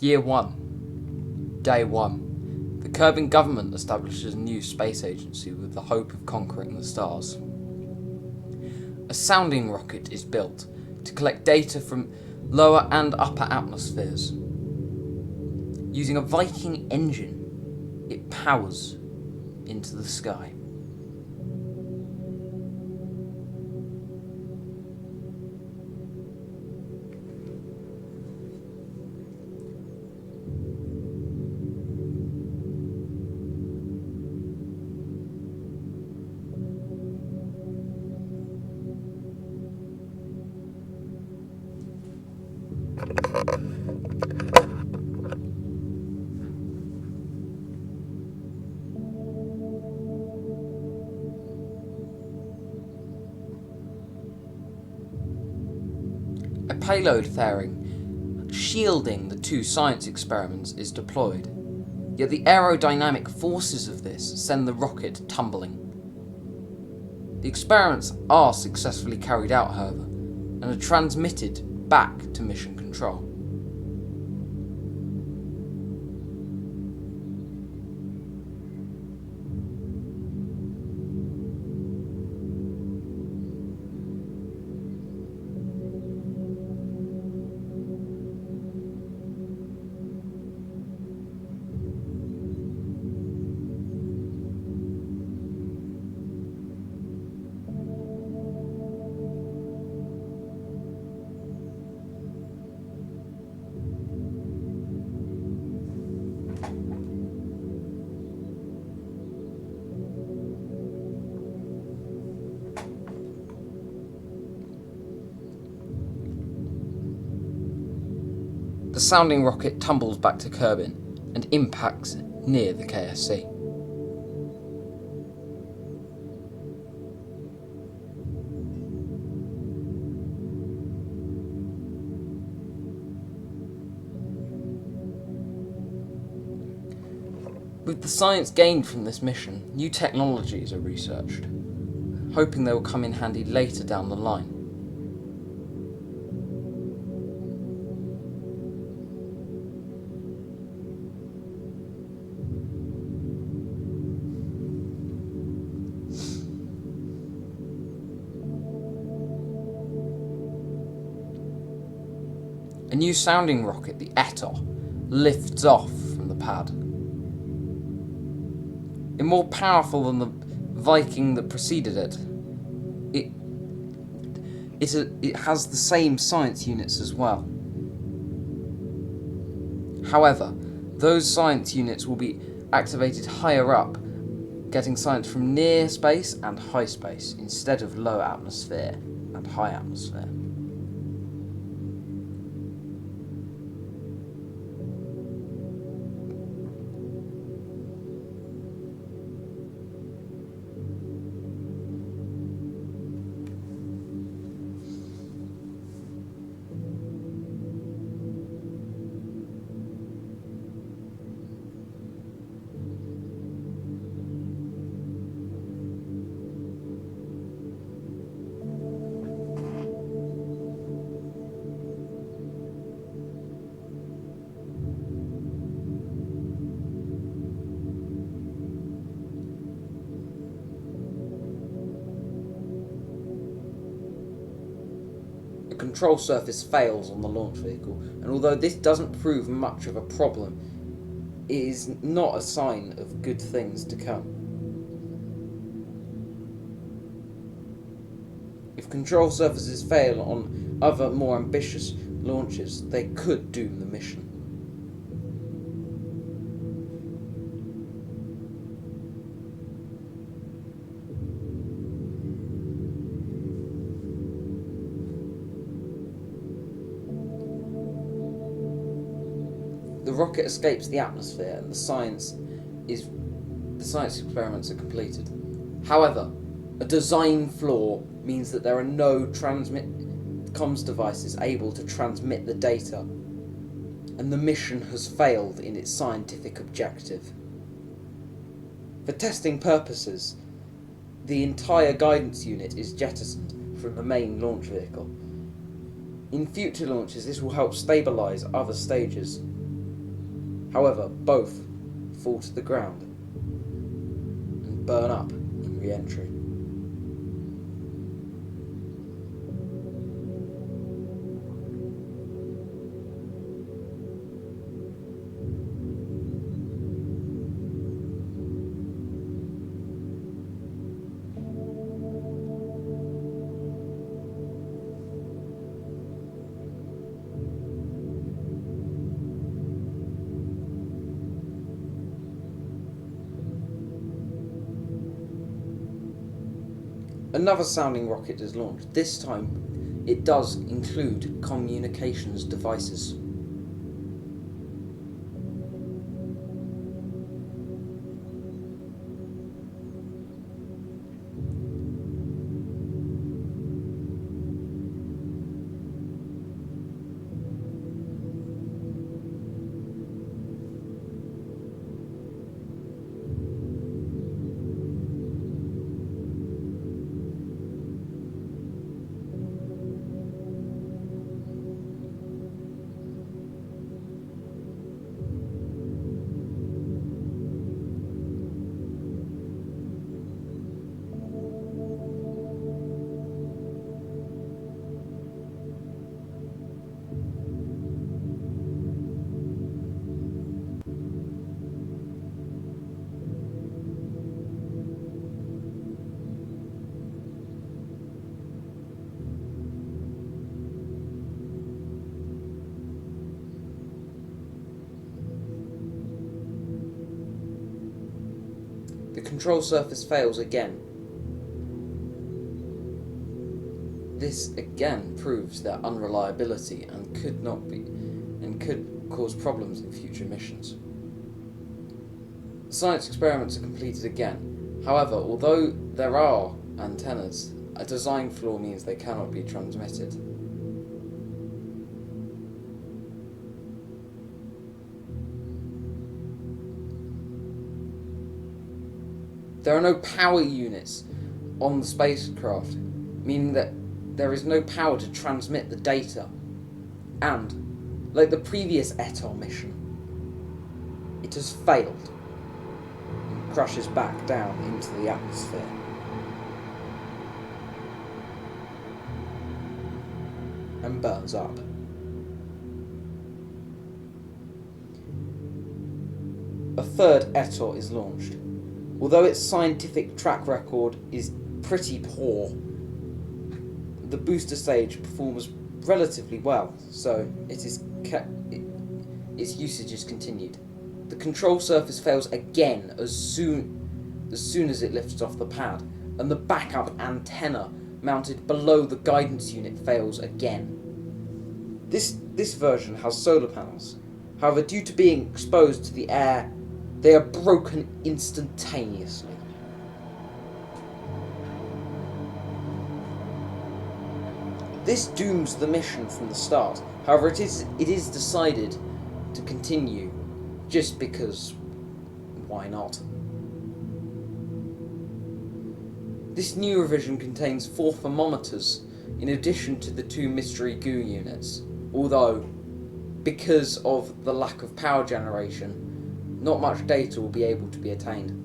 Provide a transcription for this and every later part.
Year 1. Day 1. The Kerbin government establishes a new space agency with the hope of conquering the stars. A sounding rocket is built to collect data from lower and upper atmospheres. Using a Viking engine, it powers into the sky. A payload fairing shielding the two science experiments is deployed, yet the aerodynamic forces of this send the rocket tumbling. The experiments are successfully carried out, however, and are transmitted back to mission control. The sounding rocket tumbles back to Kerbin and impacts near the KSC. With the science gained from this mission, new technologies are researched, hoping they will come in handy later down the line. A new sounding rocket, the Etor, lifts off from the pad. More powerful than the Viking that preceded it, it has the same science units as well. However, those science units will be activated higher up, getting science from near space and high space instead of low atmosphere and high atmosphere. The control surface fails on the launch vehicle, and although this doesn't prove much of a problem, it is not a sign of good things to come. If control surfaces fail on other more ambitious launches, they could doom the mission. The rocket escapes the atmosphere and the science experiments are completed. However, a design flaw means that there are no comms devices able to transmit the data, and the mission has failed in its scientific objective. For testing purposes, the entire guidance unit is jettisoned from the main launch vehicle. In future launches, this will help stabilise other stages However, both fall to the ground and burn up in re-entry. Another sounding rocket is launched. This time, it does include communications devices. The control surface fails again. This again proves their unreliability and could cause problems in future missions. Science experiments are completed again. However, although there are antennas, a design flaw means they cannot be transmitted. There are no power units on the spacecraft, meaning that there is no power to transmit the data. And, like the previous ETOR mission, it has failed and crashes back down into the atmosphere. And burns up. A third ETOR is launched. Although its scientific track record is pretty poor, the booster stage performs relatively well, so its usage is continued. The control surface fails again as soon as it lifts off the pad, and the backup antenna mounted below the guidance unit fails again. This version has solar panels. However, due to being exposed to the air, they are broken instantaneously. This dooms the mission from the start. However, it is decided to continue just because why not? This new revision contains 4 thermometers in addition to the 2 mystery goo units, although because of the lack of power generation, not much data will be able to be attained.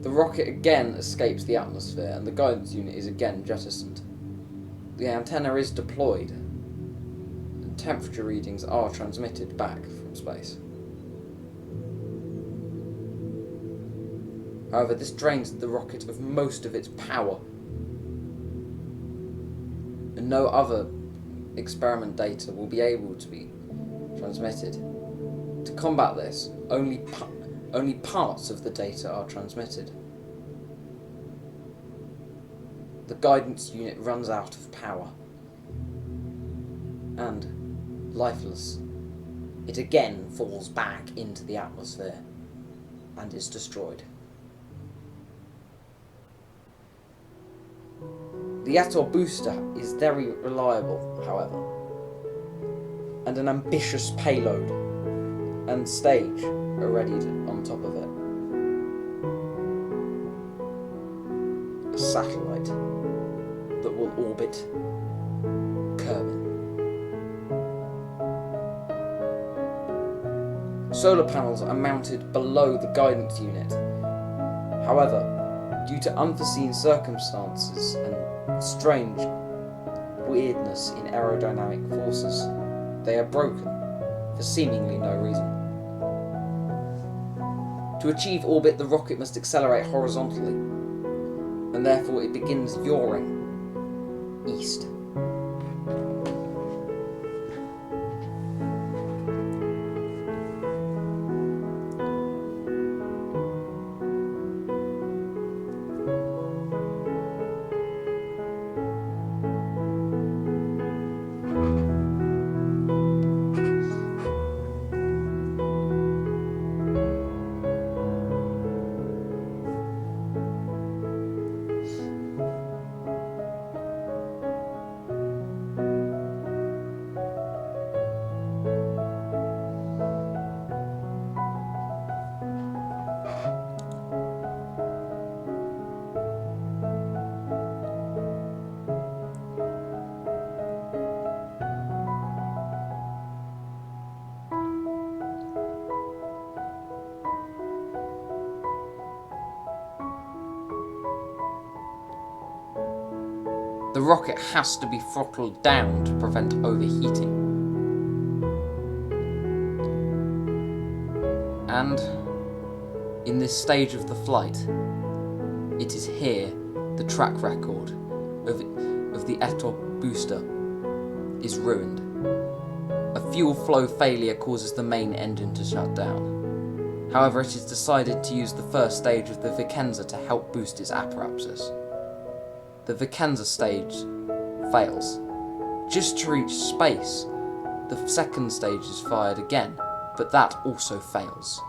The rocket again escapes the atmosphere and the guidance unit is again jettisoned. The antenna is deployed and temperature readings are transmitted back from space. However, this drains the rocket of most of its power, and no other experiment data will be able to be transmitted. To combat this, only parts of the data are transmitted. The guidance unit runs out of power, and, lifeless, it again falls back into the atmosphere and is destroyed. The atoll booster is very reliable, however, and an ambitious payload and stage are readied on top of it. A satellite that will orbit Kerbin. Solar panels are mounted below the guidance unit. However, due to unforeseen circumstances and strange weirdness in aerodynamic forces, they are broken for seemingly no reason. To achieve orbit, the rocket must accelerate horizontally, and therefore it begins yawing east. The rocket has to be throttled down to prevent overheating. And in this stage of the flight, it is here the track record of the atoll booster is ruined. A fuel flow failure causes the main engine to shut down. However, it is decided to use the first stage of the Vicenza to help boost its apparatus. The Vicenza stage fails. Just to reach space, the second stage is fired again, but that also fails.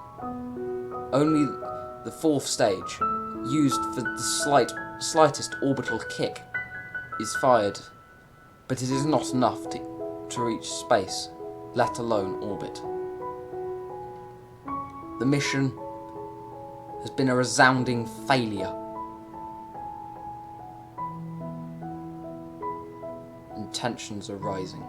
Only the fourth stage, used for the slightest orbital kick, is fired, but it is not enough to reach space, let alone orbit. The mission has been a resounding failure. And tensions are rising.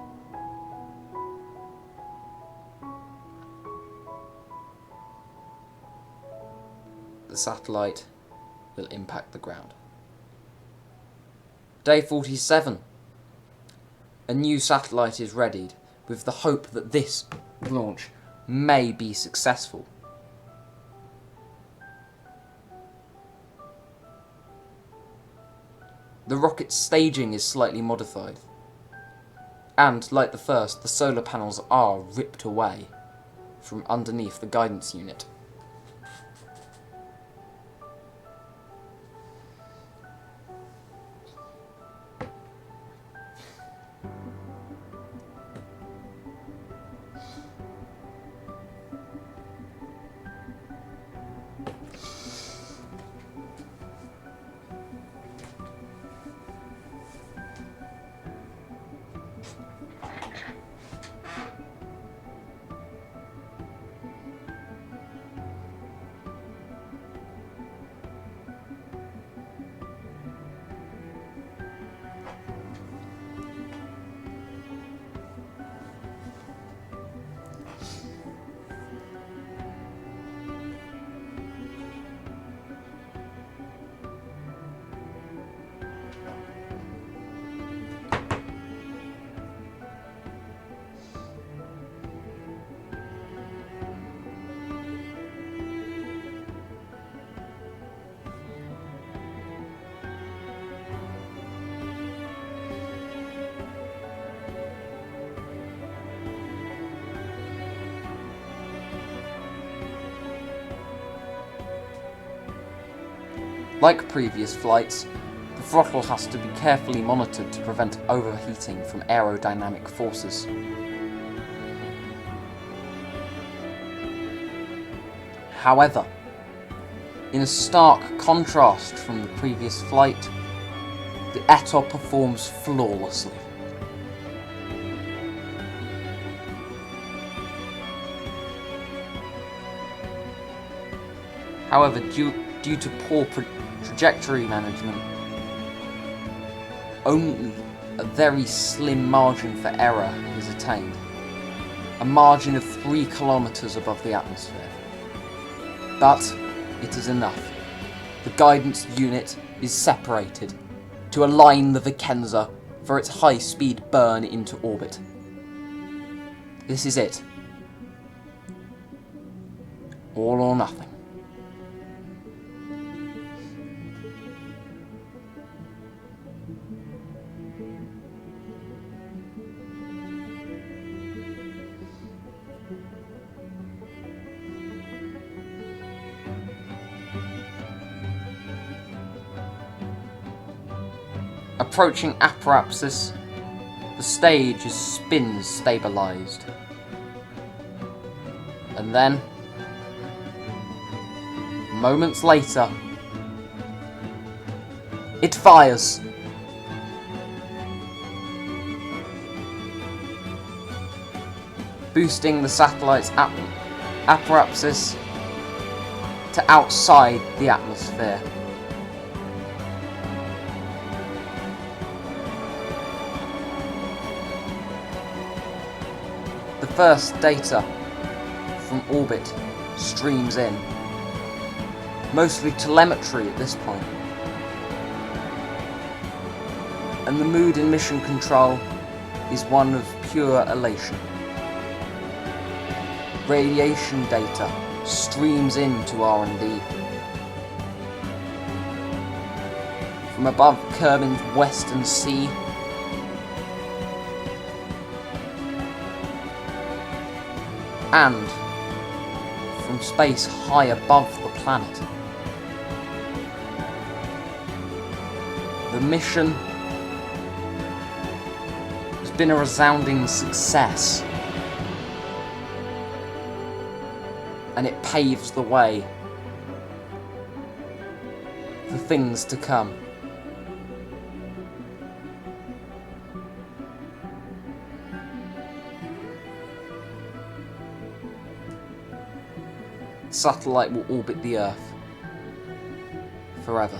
The satellite will impact the ground. Day 47. A new satellite is readied with the hope that this launch may be successful. The rocket's staging is slightly modified, and, like the first, the solar panels are ripped away from underneath the guidance unit. Like previous flights, the throttle has to be carefully monitored to prevent overheating from aerodynamic forces. However, in a stark contrast from the previous flight, the Etor performs flawlessly. However, due to poor trajectory management, only a very slim margin for error is attained, a margin of 3 kilometers above the atmosphere. But it is enough. The guidance unit is separated to align the Vicenza for its high-speed burn into orbit. This is it. All or nothing. Approaching apoapsis, the stage is spin stabilized. And then, moments later, it fires. Boosting the satellite's apoapsis to outside the atmosphere. The first data from orbit streams in, mostly telemetry at this point, and the mood in mission control is one of pure elation. Radiation data streams into R&D. From above Kerbin's western sea, and from space high above the planet. The mission has been a resounding success, and it paves the way for things to come. Satellite will orbit the Earth forever.